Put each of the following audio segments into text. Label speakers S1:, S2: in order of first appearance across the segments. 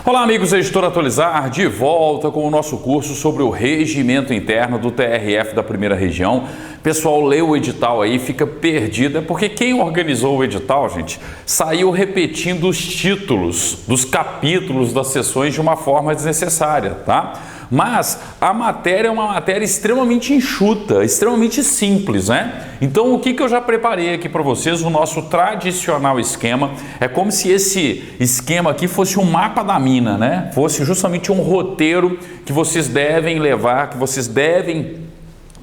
S1: Olá amigos da Editora Atualizar, de volta com o nosso curso sobre o regimento interno do TRF da Primeira Região. Pessoal, lê o edital aí, fica perdido, é porque quem organizou o edital, gente, saiu repetindo os títulos dos capítulos das sessões de uma forma desnecessária, tá? Mas a matéria é uma matéria extremamente enxuta, extremamente simples, né? Então o que eu já preparei aqui para vocês, o nosso tradicional esquema, é como se esse esquema aqui fosse um mapa da mina, né? Fosse justamente um roteiro que vocês devem levar, que vocês devem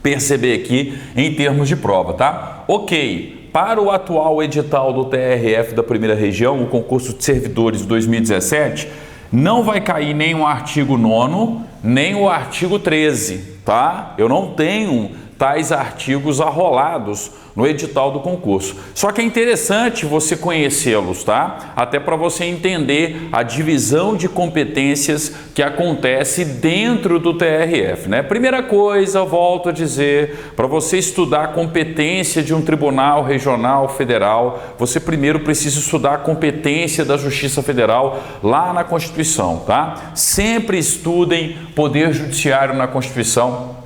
S1: perceber aqui em termos de prova, tá? Ok, para o atual edital do TRF da Primeira Região, o concurso de servidores 2017, não vai cair nem o artigo 9º, nem o artigo 13, tá? Eu não tenho tais artigos arrolados no edital do concurso. Só que é interessante você conhecê-los, tá? Até para você entender a divisão de competências que acontece dentro do TRF, né? Primeira coisa, volto a dizer, para você estudar a competência de um tribunal regional federal, você primeiro precisa estudar a competência da Justiça Federal lá na Constituição, tá? Sempre estudem Poder Judiciário na Constituição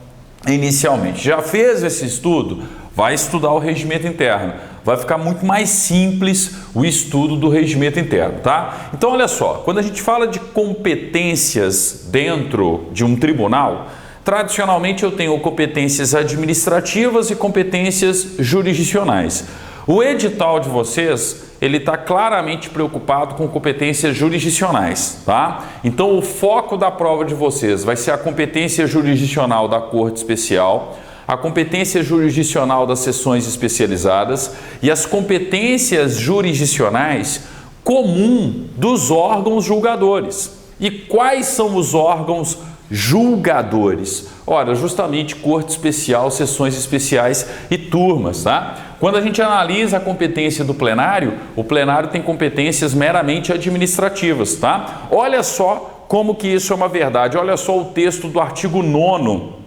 S1: inicialmente. Já fez esse estudo? Vai estudar o regimento interno. Vai ficar muito mais simples o estudo do regimento interno, tá? Então, olha só, quando a gente fala de competências dentro de um tribunal, tradicionalmente eu tenho competências administrativas e competências jurisdicionais. O edital de vocês, ele está claramente preocupado com competências jurisdicionais, tá? Então, o foco da prova de vocês vai ser a competência jurisdicional da Corte Especial, a competência jurisdicional das seções especializadas e as competências jurisdicionais comum dos órgãos julgadores. E quais são os órgãos julgadores? Ora, justamente Corte Especial, sessões especiais e turmas, tá? Quando a gente analisa a competência do plenário, o plenário tem competências meramente administrativas, tá? Olha só como que isso é uma verdade. Olha só o texto do artigo 9º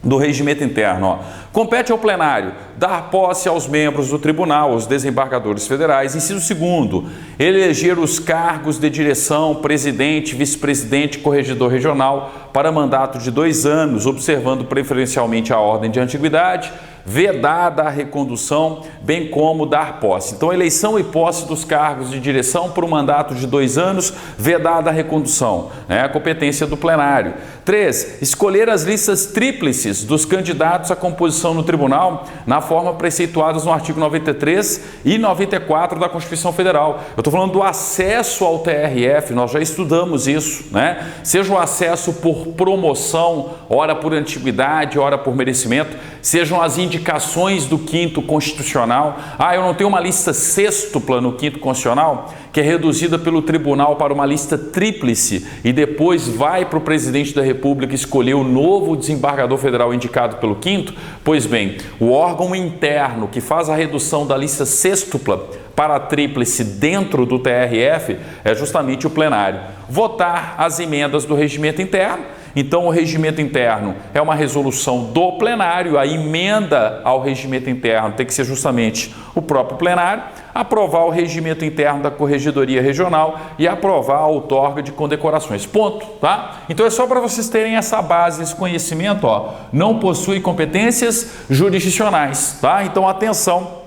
S1: do regimento interno, ó. Compete ao plenário dar posse aos membros do tribunal, aos desembargadores federais. Inciso 2º, eleger os cargos de direção, presidente, vice-presidente, corregedor regional para mandato de 2 anos, observando preferencialmente a ordem de antiguidade, vedada a recondução, bem como dar posse. Então, eleição e posse dos cargos de direção por um mandato de 2 anos, vedada a recondução, né? A competência do plenário. 3. Escolher as listas tríplices dos candidatos à composição no tribunal na forma preceituadas no artigo 93 e 94 da Constituição Federal. Eu estou falando do acesso ao TRF, nós já estudamos isso, né? Seja o acesso por promoção, ora por antiguidade, ora por merecimento, sejam as indicações do 5º Constitucional. Eu não tenho uma lista sextupla no 5º Constitucional, que é reduzida pelo tribunal para uma lista tríplice e depois vai para o presidente da República escolher o novo desembargador federal indicado pelo 5º? Pois bem, o órgão interno que faz a redução da lista sextupla para a tríplice dentro do TRF é justamente o plenário. Votar as emendas do regimento interno. Então, o regimento interno é uma resolução do plenário, a emenda ao regimento interno tem que ser justamente o próprio plenário, aprovar o regimento interno da Corregedoria Regional e aprovar a outorga de condecorações. Ponto, tá? Então, é só para vocês terem essa base, esse conhecimento, ó. Não possui competências jurisdicionais, tá? Então, atenção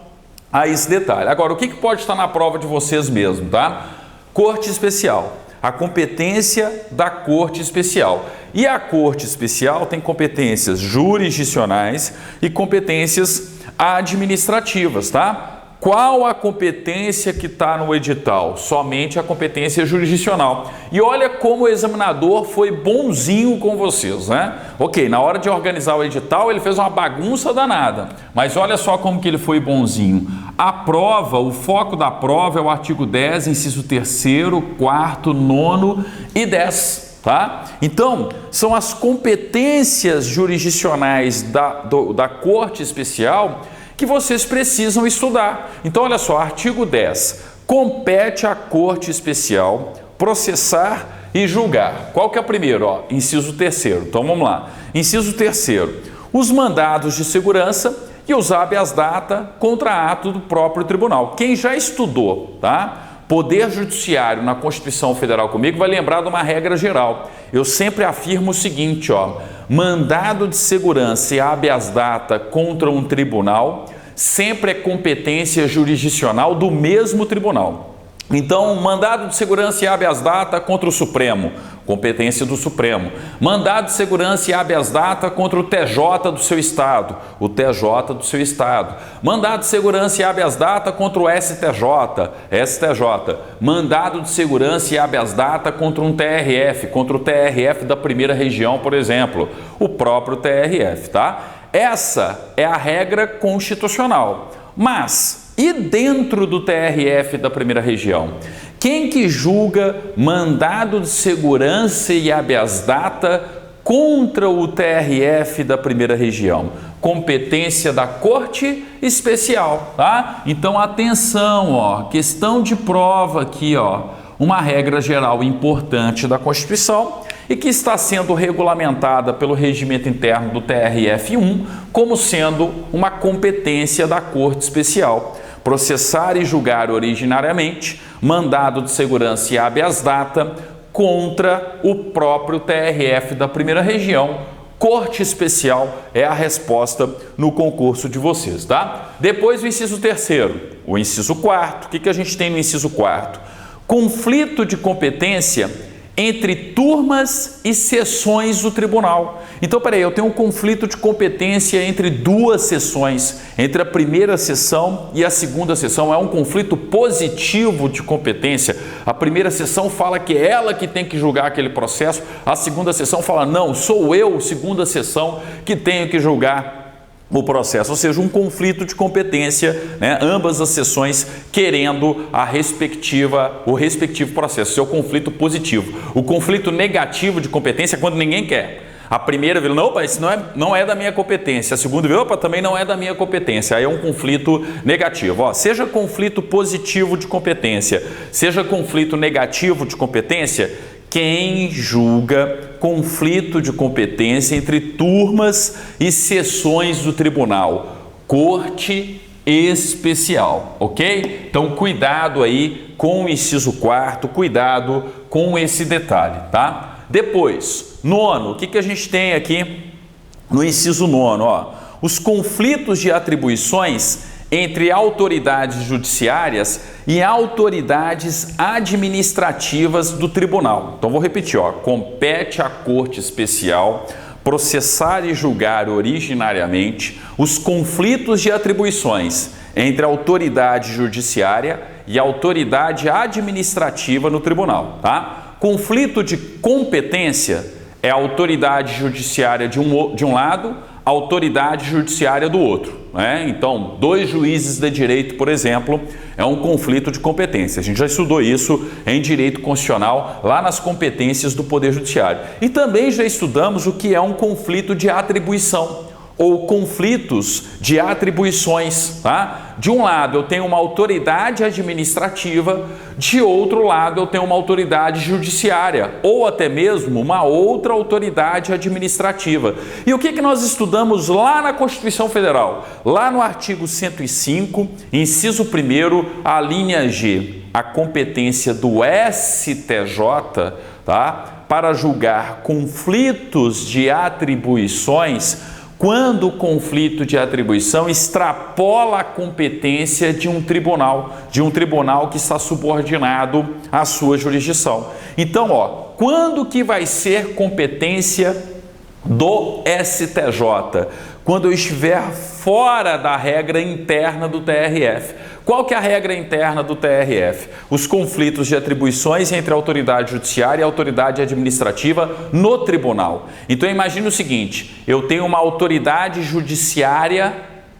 S1: a esse detalhe. Agora, o que pode estar na prova de vocês mesmo, tá? Corte Especial. A competência da Corte Especial. E a Corte Especial tem competências jurisdicionais e competências administrativas, tá? Qual a competência que está no edital? Somente a competência jurisdicional. E olha como o examinador foi bonzinho com vocês, né? Ok, na hora de organizar o edital ele fez uma bagunça danada, mas olha só como que ele foi bonzinho. A prova, o foco da prova é o artigo 10, inciso 3º, 4º, 9º e 10. Tá? Então, são as competências jurisdicionais da Corte Especial que vocês precisam estudar. Então, olha só, artigo 10. Compete à Corte Especial processar e julgar. Qual que é o primeiro? Inciso 3º. Então, vamos lá. Inciso 3º. os mandados de segurança e os habeas data contra ato do próprio tribunal. Quem já estudou, tá? Poder Judiciário na Constituição Federal comigo vai lembrar de uma regra geral. Eu sempre afirmo o seguinte, ó, mandado de segurança e habeas data contra um tribunal sempre é competência jurisdicional do mesmo tribunal. Então, mandado de segurança e habeas data contra o Supremo, competência do Supremo. Mandado de segurança e habeas data contra o TJ do seu estado, o TJ do seu estado. Mandado de segurança e habeas data contra o STJ, STJ. Mandado de segurança e habeas data contra um TRF, contra o TRF da primeira região, por exemplo, o próprio TRF, tá? Essa é a regra constitucional. Mas e dentro do TRF da primeira região? Quem que julga mandado de segurança e habeas data contra o TRF da primeira região? Competência da Corte Especial, tá? Então atenção, ó, questão de prova aqui, ó, uma regra geral importante da Constituição e que está sendo regulamentada pelo regimento interno do TRF1 como sendo uma competência da Corte Especial. Processar e julgar originariamente mandado de segurança e habeas data contra o próprio TRF da primeira região. Corte Especial é a resposta no concurso de vocês, tá? Depois o inciso terceiro, o inciso quarto. O que a gente tem no inciso quarto? Conflito de competência entre turmas e sessões do tribunal. Então, peraí, eu tenho um conflito de competência entre duas sessões, entre a primeira sessão e a segunda sessão. É um conflito positivo de competência. A primeira sessão fala que é ela que tem que julgar aquele processo, a segunda sessão fala, não, sou eu, segunda sessão, que tenho que julgar o processo, ou seja, um conflito de competência, né? Ambas as sessões querendo o respectivo processo, seu conflito positivo. O conflito negativo de competência é quando ninguém quer. A primeira vira, não, isso não é da minha competência. A segunda vira, opa, também não é da minha competência. Aí é um conflito negativo. Ó, seja conflito positivo de competência, seja conflito negativo de competência, quem julga conflito de competência entre turmas e sessões do tribunal? Corte Especial, ok? Então, cuidado aí com o inciso quarto, cuidado com esse detalhe, tá? Depois, nono, o que a gente tem aqui no inciso nono? Ó, os conflitos de atribuições entre autoridades judiciárias e autoridades administrativas do tribunal. Então vou repetir, ó, compete à Corte Especial processar e julgar originariamente os conflitos de atribuições entre a autoridade judiciária e a autoridade administrativa no tribunal, tá? Conflito de competência é a autoridade judiciária de um lado, a autoridade judiciária do outro, né? Então, dois juízes de direito, por exemplo, é um conflito de competência. A gente já estudou isso em direito constitucional, lá nas competências do Poder Judiciário. E também já estudamos o que é um conflito de atribuição, ou conflitos de atribuições, tá? De um lado eu tenho uma autoridade administrativa, de outro lado eu tenho uma autoridade judiciária, ou até mesmo uma outra autoridade administrativa. E o que nós estudamos lá na Constituição Federal? Lá no artigo 105, inciso 1º, a linha G, a competência do STJ, tá? Para julgar conflitos de atribuições, quando o conflito de atribuição extrapola a competência de um tribunal que está subordinado à sua jurisdição. Então, ó, quando que vai ser competência do STJ? Quando eu estiver fora da regra interna do TRF. Qual que é a regra interna do TRF? Os conflitos de atribuições entre a autoridade judiciária e a autoridade administrativa no tribunal. Então imagine o seguinte, eu tenho uma autoridade judiciária,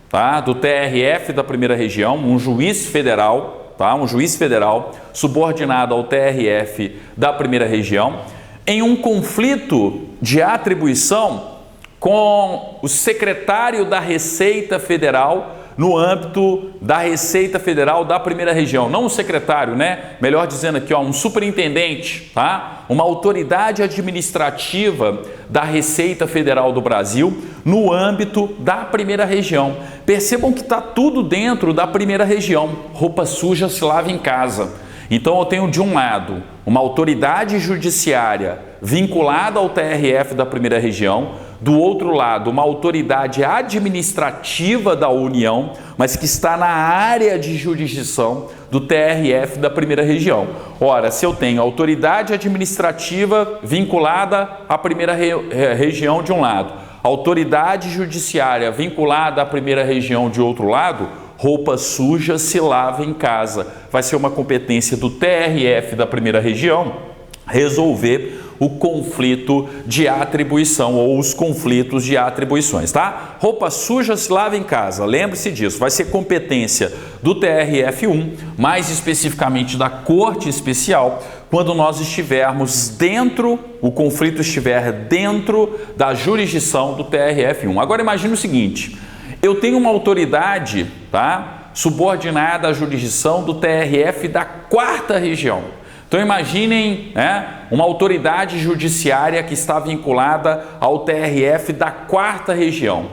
S1: tá, do TRF da primeira região, um juiz federal, tá, um juiz federal subordinado ao TRF da primeira região, em um conflito de atribuição com o secretário da Receita Federal no âmbito da Receita Federal da primeira região. Não um secretário, né? Melhor dizendo aqui, ó, um superintendente, tá? Uma autoridade administrativa da Receita Federal do Brasil no âmbito da primeira região. Percebam que está tudo dentro da primeira região. Roupa suja se lava em casa. Então eu tenho de um lado uma autoridade judiciária vinculada ao TRF da primeira região, do outro lado uma autoridade administrativa da União, mas que está na área de jurisdição do TRF da primeira região. Ora, se eu tenho autoridade administrativa vinculada à primeira região de um lado, autoridade judiciária vinculada à primeira região de outro lado, roupa suja se lava em casa. Vai ser uma competência do TRF da primeira região resolver o conflito de atribuição ou os conflitos de atribuições, tá? Roupa suja se lava em casa, lembre-se disso, vai ser competência do TRF1, mais especificamente da Corte Especial, quando nós estivermos dentro, o conflito estiver dentro da jurisdição do TRF1. Agora imagine o seguinte, eu tenho uma autoridade, tá, subordinada à jurisdição do TRF da 4ª região. Então imaginem, né, uma autoridade judiciária que está vinculada ao TRF da 4ª região.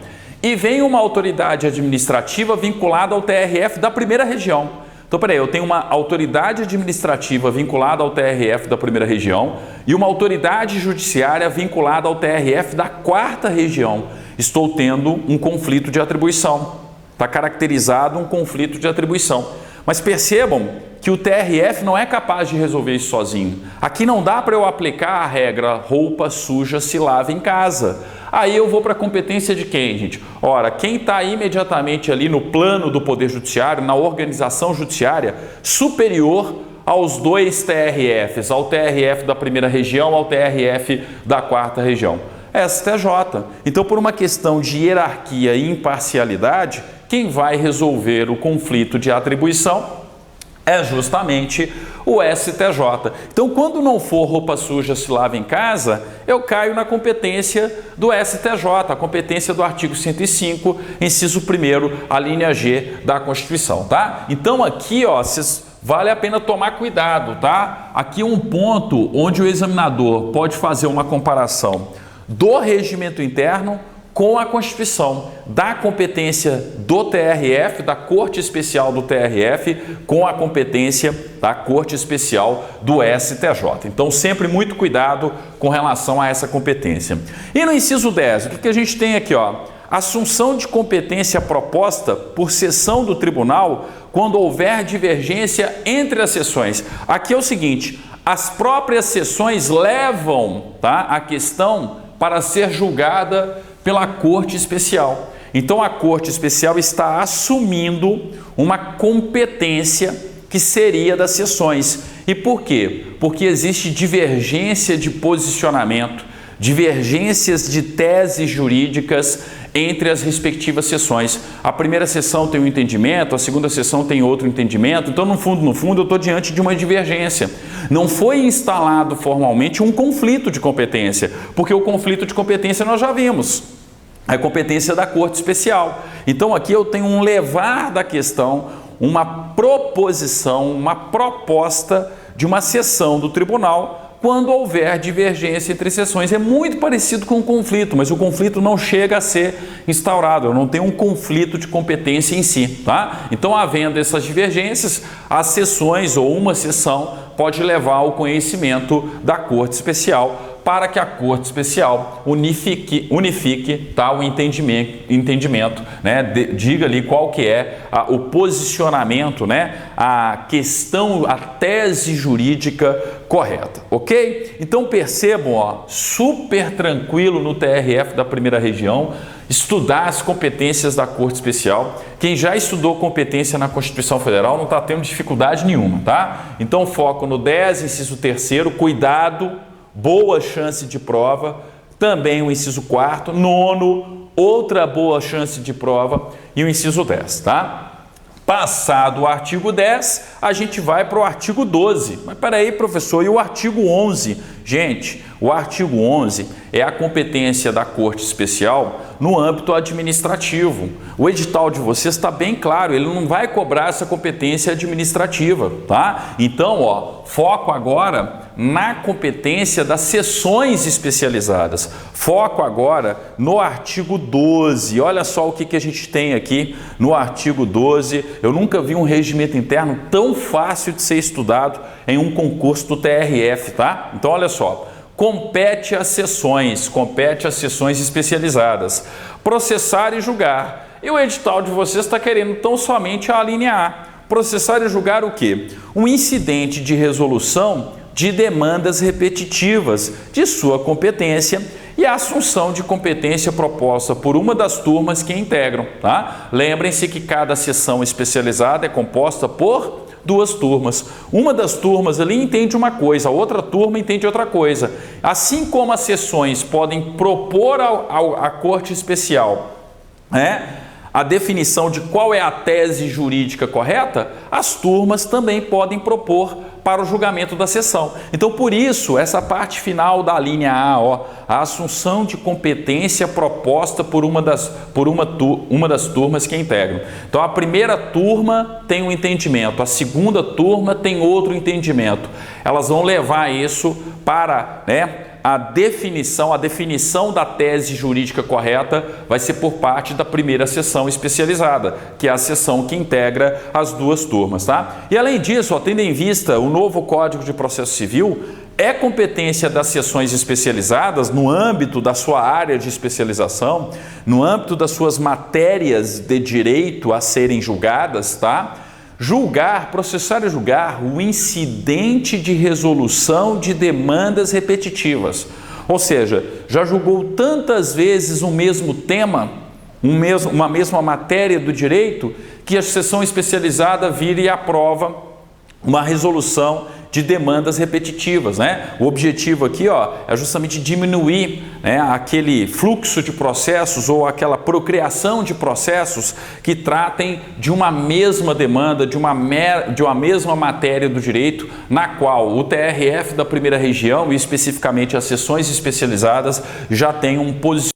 S1: E vem uma autoridade administrativa vinculada ao TRF da primeira região. Então, peraí, eu tenho uma autoridade administrativa vinculada ao TRF da primeira região e uma autoridade judiciária vinculada ao TRF da 4ª região. Estou tendo um conflito de atribuição. Está caracterizado um conflito de atribuição. Mas percebam que o TRF não é capaz de resolver isso sozinho. Aqui não dá para eu aplicar a regra roupa suja se lava em casa. Aí eu vou para a competência de quem, gente? Ora, quem está imediatamente ali no plano do Poder Judiciário, na organização judiciária, superior aos dois TRFs, ao TRF da primeira região, ao TRF da 4ª região. STJ. Então, por uma questão de hierarquia e imparcialidade, quem vai resolver o conflito de atribuição é justamente o STJ. Então, quando não for roupa suja se lava em casa, eu caio na competência do STJ, a competência do artigo 105, inciso 1º, a linha G da Constituição, tá? Então, aqui, ó, vale a pena tomar cuidado, tá? Aqui um ponto onde o examinador pode fazer uma comparação do regimento interno com a Constituição, da competência do TRF, da Corte Especial do TRF, com a competência da Corte Especial do STJ. Então, sempre muito cuidado com relação a essa competência. E no inciso 10, o que a gente tem aqui, ó? Assunção de competência proposta por sessão do tribunal quando houver divergência entre as sessões. Aqui é o seguinte, as próprias sessões levam, tá, a questão para ser julgada pela Corte Especial. Então, a Corte Especial está assumindo uma competência que seria das sessões. E por quê? Porque existe divergência de posicionamento, divergências de teses jurídicas entre as respectivas sessões. A primeira sessão tem um entendimento, a segunda sessão tem outro entendimento. Então, no fundo, eu estou diante de uma divergência. Não foi instalado formalmente um conflito de competência, porque o conflito de competência nós já vimos. É competência da Corte Especial. Então, aqui eu tenho um levar da questão, uma proposição, uma proposta de uma sessão do tribunal quando houver divergência entre sessões. É muito parecido com um conflito, mas o conflito não chega a ser instaurado, eu não tenho um conflito de competência em si, tá? Então, havendo essas divergências, as sessões ou uma sessão pode levar ao conhecimento da Corte Especial para que a Corte Especial unifique tá, o entendimento, né? Diga ali qual que é o posicionamento, né? A questão, a tese jurídica correta, ok? Então percebam, ó, super tranquilo no TRF da primeira região, estudar as competências da Corte Especial. Quem já estudou competência na Constituição Federal não está tendo dificuldade nenhuma, tá? Então foco no 10, inciso 3º, cuidado, boa chance de prova, também o inciso 4º, 9º, outra boa chance de prova e o inciso 10, tá? Passado o artigo 10, a gente vai para o artigo 12. Mas peraí, professor, e o artigo 11? Gente, o artigo 11 é a competência da Corte Especial no âmbito administrativo. O edital de vocês está bem claro, ele não vai cobrar essa competência administrativa, tá? Então, ó, foco agora na competência das seções especializadas. Foco agora no artigo 12. Olha só o que a gente tem aqui no artigo 12. Eu nunca vi um regimento interno tão fácil de ser estudado em um concurso do TRF, tá? Então, olha só. Compete às seções especializadas processar e julgar. E o edital de vocês está querendo tão somente a linha A. Processar e julgar o quê? Um incidente de resolução de demandas repetitivas de sua competência e a assunção de competência proposta por uma das turmas que integram, tá? Lembrem-se que cada seção especializada é composta por duas turmas. Uma das turmas ali entende uma coisa, a outra turma entende outra coisa. Assim como as seções podem propor à Corte Especial, a definição de qual é a tese jurídica correta, as turmas também podem propor para o julgamento da sessão. Então, por isso, essa parte final da linha A, ó, a assunção de competência proposta por uma das turmas que integram. Então, a primeira turma tem um entendimento, a segunda turma tem outro entendimento. Elas vão levar isso para, a definição da tese jurídica correta vai ser por parte da primeira seção especializada, que é a seção que integra as duas turmas, tá? E além disso, tendo em vista o novo Código de Processo Civil, é competência das seções especializadas no âmbito da sua área de especialização, no âmbito das suas matérias de direito a serem julgadas, tá? Julgar, processar e julgar o incidente de resolução de demandas repetitivas. Ou seja, já julgou tantas vezes o mesmo tema, uma mesma matéria do direito, que a seção especializada vira e aprova uma resolução de demandas repetitivas, O objetivo aqui, é justamente diminuir, aquele fluxo de processos ou aquela procriação de processos que tratem de uma mesma demanda, de uma mesma matéria do direito, na qual o TRF da primeira região e especificamente as seções especializadas já tem um posicionamento.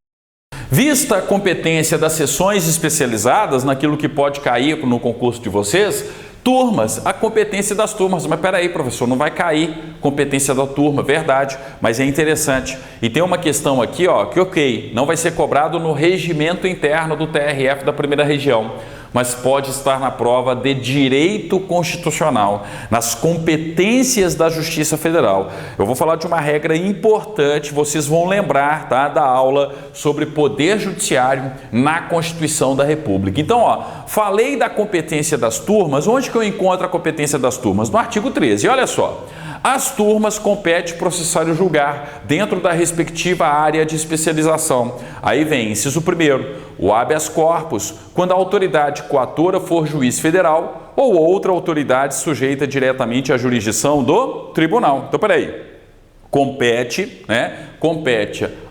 S1: Vista a competência das seções especializadas naquilo que pode cair no concurso de vocês, turmas, a competência das turmas. Mas peraí, professor, não vai cair competência da turma, verdade, mas é interessante. E tem uma questão aqui, que não vai ser cobrado no regimento interno do TRF da primeira região, mas pode estar na prova de direito constitucional, nas competências da Justiça Federal. Eu vou falar de uma regra importante, vocês vão lembrar, tá, da aula sobre poder judiciário na Constituição da República. Então, falei da competência das turmas. Onde que eu encontro a competência das turmas? No artigo 13, olha só. As turmas compete processar e julgar dentro da respectiva área de especialização. Aí vem, inciso 1º, o habeas corpus, quando a autoridade coatora for juiz federal ou outra autoridade sujeita diretamente à jurisdição do tribunal. Então, peraí, compete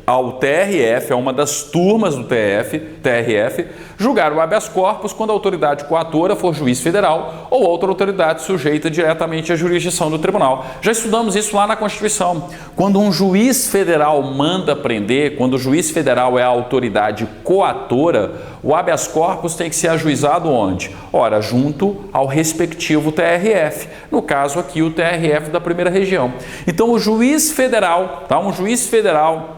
S1: ao TRF, é uma das turmas do TRF, julgar o habeas corpus quando a autoridade coatora for juiz federal ou outra autoridade sujeita diretamente à jurisdição do tribunal. Já estudamos isso lá na Constituição. Quando um juiz federal manda prender, quando o juiz federal é a autoridade coatora, o habeas corpus tem que ser ajuizado onde? Ora, junto ao respectivo TRF. No caso aqui, o TRF da primeira região. Então, o juiz federal, um juiz federal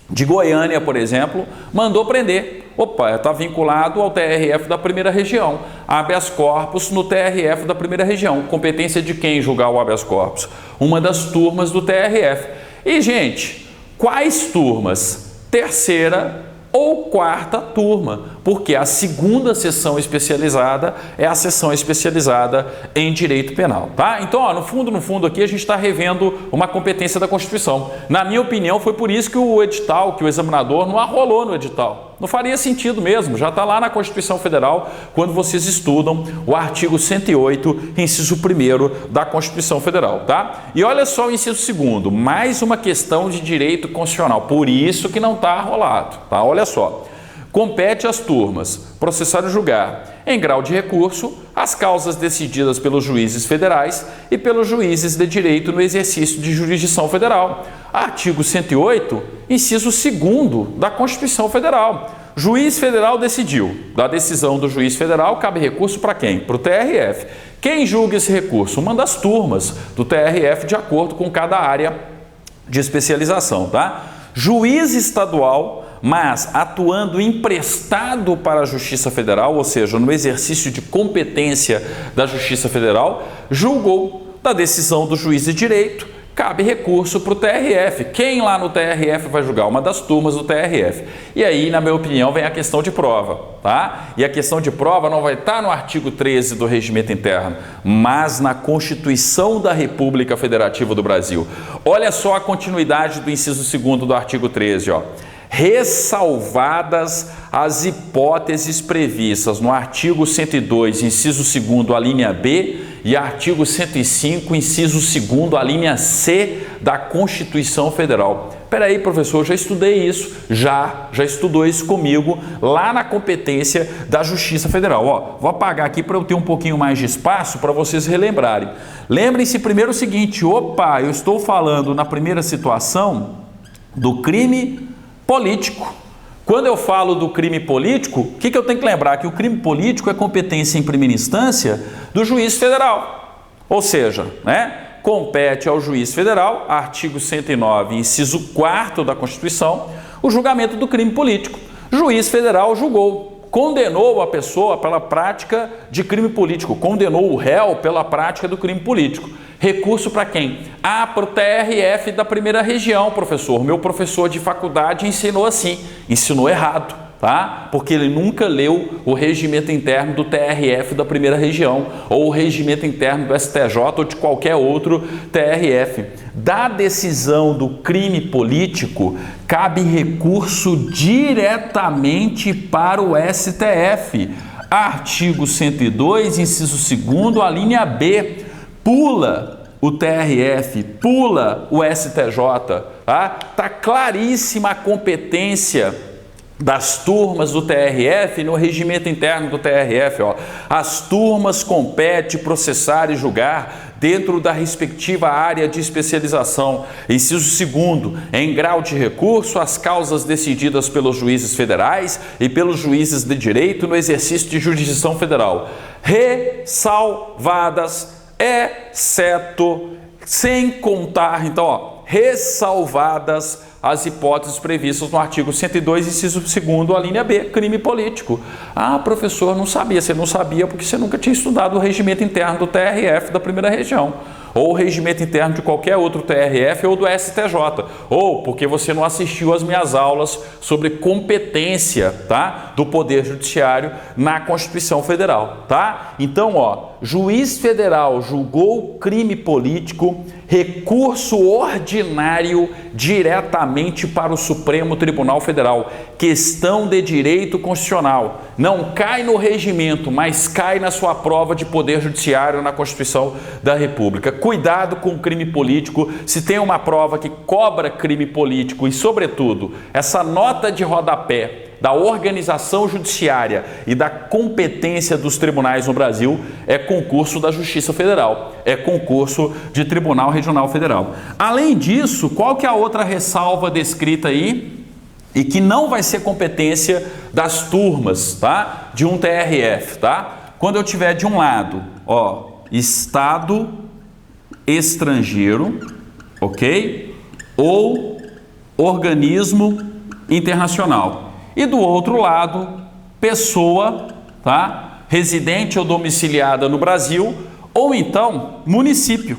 S1: de Goiânia, por exemplo, mandou prender. Opa, está vinculado ao TRF da primeira região. Habeas corpus no TRF da primeira região. Competência de quem julgar o habeas corpus? Uma das turmas do TRF. E, gente, quais turmas? Terceira ou quarta turma, porque a segunda seção especializada é a seção especializada em direito penal, tá? Então, no fundo aqui a gente está revendo uma competência da Constituição. Na minha opinião, foi por isso que o edital, que o examinador não arrolou no edital. Não faria sentido mesmo, já está lá na Constituição Federal quando vocês estudam o artigo 108, inciso 1º da Constituição Federal, tá? E olha só o inciso 2º, mais uma questão de direito constitucional, por isso que não está arrolado, tá? Olha só. Compete às turmas processar e julgar, em grau de recurso, as causas decididas pelos juízes federais e pelos juízes de direito no exercício de jurisdição federal. Artigo 108, inciso 2º da Constituição Federal. Juiz federal decidiu. Da decisão do juiz federal, cabe recurso para quem? Para o TRF. Quem julga esse recurso? Uma das turmas do TRF, de acordo com cada área de especialização, tá? Juiz estadual, mas atuando emprestado para a Justiça Federal, ou seja, no exercício de competência da Justiça Federal, julgou. Da decisão do juiz de direito, cabe recurso para o TRF. Quem lá no TRF vai julgar? Uma das turmas do TRF. E aí, na minha opinião, vem a questão de prova, tá? E a questão de prova não vai estar no artigo 13 do Regimento Interno, mas na Constituição da República Federativa do Brasil. Olha só a continuidade do inciso 2º do artigo 13, ó. Ressalvadas as hipóteses previstas no artigo 102, inciso 2º, a linha B, e artigo 105, inciso 2º, a linha C da Constituição Federal. Peraí, professor, eu já estudei isso, já estudou isso comigo lá na competência da Justiça Federal. Ó, vou apagar aqui para eu ter um pouquinho mais de espaço para vocês relembrarem. Lembrem-se primeiro o seguinte, opa, eu estou falando na primeira situação do crime político. Quando eu falo do crime político, o que eu tenho que lembrar? Que o crime político é competência em primeira instância do juiz federal. Ou seja, compete ao juiz federal, artigo 109, inciso 4º da Constituição, o julgamento do crime político. Juiz federal julgou, condenou a pessoa pela prática de crime político, condenou o réu pela prática do crime político. Recurso para quem? Para o TRF da primeira região, professor. Meu professor de faculdade ensinou assim, ensinou errado, tá? Porque ele nunca leu o regimento interno do TRF da primeira região, ou o regimento interno do STJ ou de qualquer outro TRF. Da decisão do crime político, cabe recurso diretamente para o STF. Artigo 102, inciso 2º, a linha B. Pula o TRF, pula o STJ, tá? Tá claríssima a competência das turmas do TRF no regimento interno do TRF, ó. As turmas compete processar e julgar dentro da respectiva área de especialização. Inciso 2º, em grau de recurso, as causas decididas pelos juízes federais e pelos juízes de direito no exercício de jurisdição federal, ressalvadas, exceto, sem contar, então, ó, ressalvadas as hipóteses previstas no artigo 102, inciso 2º, a linha B, crime político. Ah, professor, não sabia. Você não sabia porque você nunca tinha estudado o regimento interno do TRF da primeira região, ou o regimento interno de qualquer outro TRF ou do STJ, ou porque você não assistiu às minhas aulas sobre competência, tá, do Poder Judiciário na Constituição Federal, tá? Então, ó, juiz federal julgou crime político, recurso ordinário diretamente para o Supremo Tribunal Federal. Questão de direito constitucional. Não cai no regimento, mas cai na sua prova de Poder Judiciário na Constituição da República. Cuidado com o crime político. Se tem uma prova que cobra crime político e, sobretudo, essa nota de rodapé da organização judiciária e da competência dos tribunais no Brasil, é concurso da Justiça Federal, é concurso de Tribunal Regional Federal. Além disso, qual que é a outra ressalva descrita aí e que não vai ser competência das turmas, tá, de um TRF, tá? Quando eu tiver de um lado, ó, Estado estrangeiro, ok? Ou organismo internacional. E do outro lado, pessoa, tá, residente ou domiciliada no Brasil, ou então município,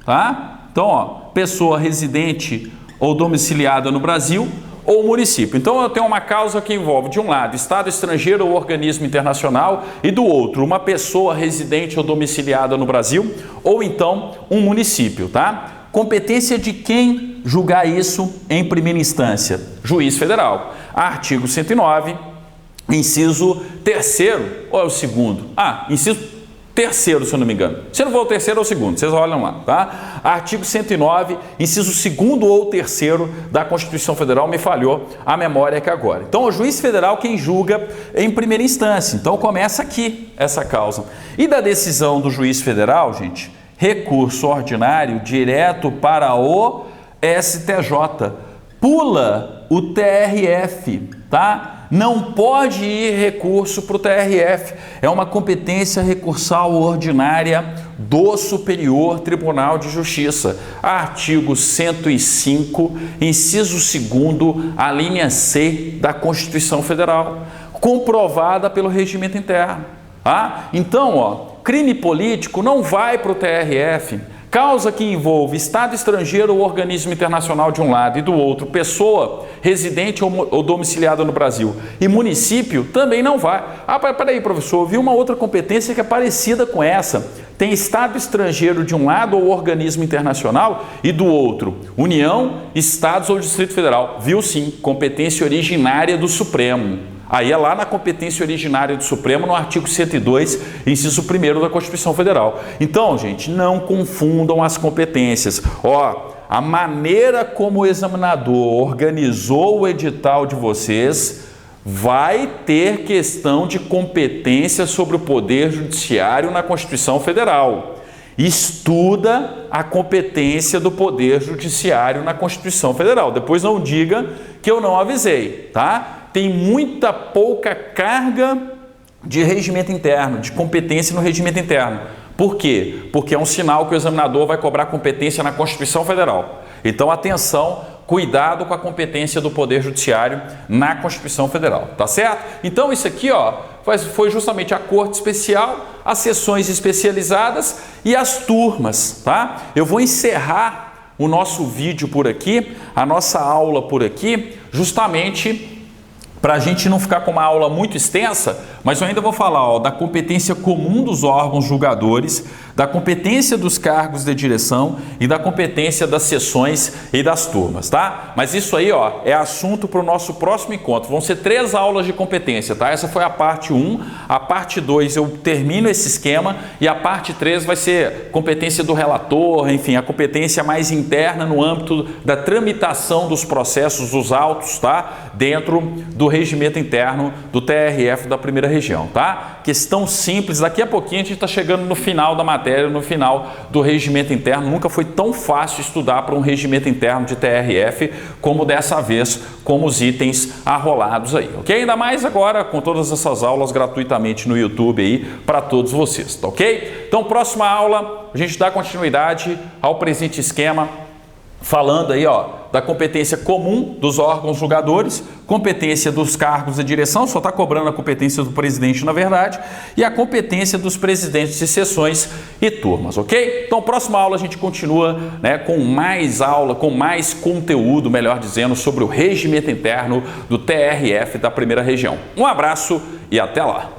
S1: tá? Então, ó, pessoa residente ou domiciliada no Brasil ou município. Então, eu tenho uma causa que envolve, de um lado, Estado estrangeiro ou organismo internacional, e do outro, uma pessoa residente ou domiciliada no Brasil, ou então um município, tá? Competência de quem julgar isso em primeira instância? Juiz federal. Artigo 109, inciso 3º, ou é o 2º? Inciso 3º, se eu não me engano. Se não for o 3º, é o 2º, vocês olham lá, tá? Artigo 109, inciso 2º ou 3º da Constituição Federal, me falhou a memória aqui agora. Então, o juiz federal quem julga em primeira instância. Então, começa aqui essa causa. E da decisão do juiz federal, gente, recurso ordinário direto para o STJ, pula o TRF, tá? Não pode ir recurso para o TRF, é uma competência recursal ordinária do Superior Tribunal de Justiça. Artigo 105, inciso 2º, a linha C da Constituição Federal, comprovada pelo regimento interno. Tá? Então, ó, crime político não vai para o TRF. Causa que envolve Estado estrangeiro ou organismo internacional de um lado e do outro, pessoa residente ou domiciliada no Brasil e município também não vai. Ah, peraí, professor, eu vi uma outra competência que é parecida com essa. Tem Estado estrangeiro de um lado ou organismo internacional e do outro, União, Estados ou Distrito Federal. Viu sim, competência originária do Supremo. Aí é lá na competência originária do Supremo, no artigo 102, inciso 1º da Constituição Federal. Então, gente, não confundam as competências. Ó, a maneira como o examinador organizou o edital de vocês vai ter questão de competência sobre o Poder Judiciário na Constituição Federal. Estuda a competência do Poder Judiciário na Constituição Federal. Depois não diga que eu não avisei, tá? Tem muita pouca carga de regimento interno, de competência no regimento interno. Por quê? Porque é um sinal que o examinador vai cobrar competência na Constituição Federal. Então, atenção, cuidado com a competência do Poder Judiciário na Constituição Federal, tá certo? Então, isso aqui, ó, foi justamente a Corte Especial, as sessões especializadas e as turmas, tá? Eu vou encerrar o nosso vídeo por aqui, a nossa aula por aqui, justamente para a gente não ficar com uma aula muito extensa, mas eu ainda vou falar, ó, da competência comum dos órgãos julgadores, da competência dos cargos de direção e da competência das sessões e das turmas, tá? Mas isso aí, ó, é assunto para o nosso próximo encontro. Vão ser 3 aulas de competência, tá? Essa foi a parte 1, a parte 2 eu termino esse esquema e a parte 3 vai ser competência do relator, enfim, a competência mais interna no âmbito da tramitação dos processos, dos autos, tá? Dentro do regimento interno do TRF da primeira região, tá? Questão simples, daqui a pouquinho a gente está chegando no final da matéria, no final do regimento interno. Nunca foi tão fácil estudar para um regimento interno de TRF como dessa vez, como os itens arrolados aí, ok? Ainda mais agora com todas essas aulas gratuitamente no YouTube aí para todos vocês, tá ok? Então, próxima aula, a gente dá continuidade ao presente esquema, falando aí, ó, da competência comum dos órgãos julgadores, competência dos cargos de direção, só está cobrando a competência do presidente, na verdade, e a competência dos presidentes de sessões e turmas, ok? Então, próxima aula a gente continua, né, com mais aula, com mais conteúdo, melhor dizendo, sobre o regimento interno do TRF da primeira região. Um abraço e até lá!